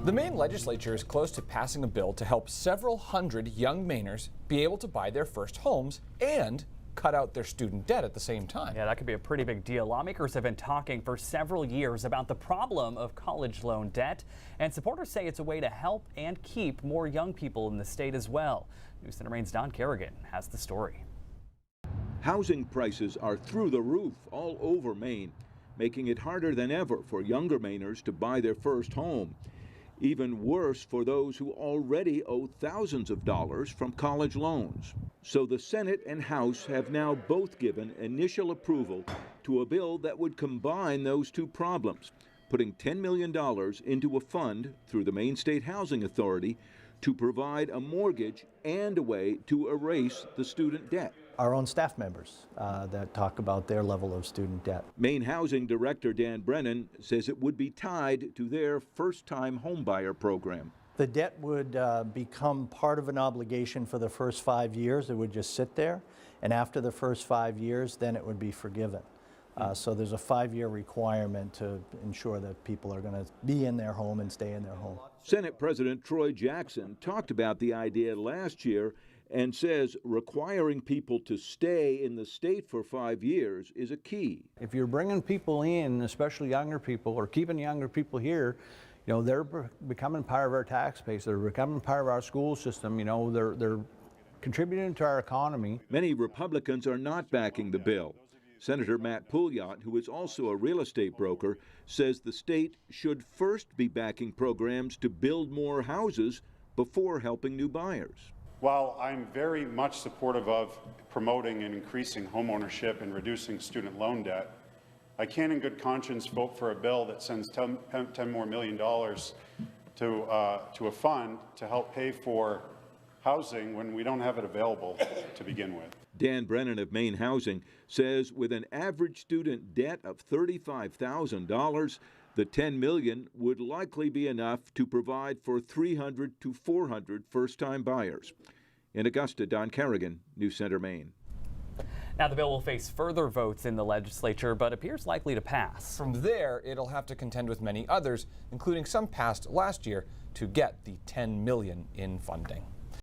The Maine legislature is close to passing a bill to help several hundred young Mainers be able to buy their first homes and cut out their student debt at the same time. Yeah, that could be a pretty big deal. Lawmakers have been talking for several years about the problem of college loan debt, and supporters say it's a way to help and keep more young people in the state as well. News Center Maine's Don Kerrigan has the story. Housing prices are through the roof all over Maine, making it harder than ever for younger Mainers to buy their first home. Even worse for those who already owe thousands of dollars from college loans. So the Senate and House have now both given initial approval to a bill that would combine those two problems, putting $10 million into a fund through the Maine State Housing Authority to provide a mortgage and a way to erase the student debt. Our own staff members that talk about their level of student debt. Maine Housing Director Dan Brennan says it would be tied to their first-time homebuyer program. The debt would become part of an obligation for the first 5 years. It would just sit there, and after the first 5 years, then it would be forgiven. So there's a 5-year requirement to ensure that people are going to be in their home and stay in their home. Senate President Troy Jackson talked about the idea last year and says requiring people to stay in the state for 5 years is a key. If you're bringing people in, especially younger people, or keeping younger people here, you know, they're becoming part of our tax base. They're becoming part of our school system. You know, they're contributing to our economy. Many Republicans are not backing the bill. Senator Matt Pouliot, who is also a real estate broker, says the state should first be backing programs to build more houses before helping new buyers. While I'm very much supportive of promoting and increasing homeownership and reducing student loan debt, I can't in good conscience vote for a bill that sends $10 more million to a fund to help pay for housing when we don't have it available to begin with. Dan Brennan of Maine Housing says with an average student debt of $35,000, the $10 million would likely be enough to provide for 300 to 400 first-time buyers. In Augusta, Don Kerrigan, News Center, Maine. Now the bill will face further votes in the legislature, but appears likely to pass. From there, it'll have to contend with many others, including some passed last year, to get the $10 million in funding.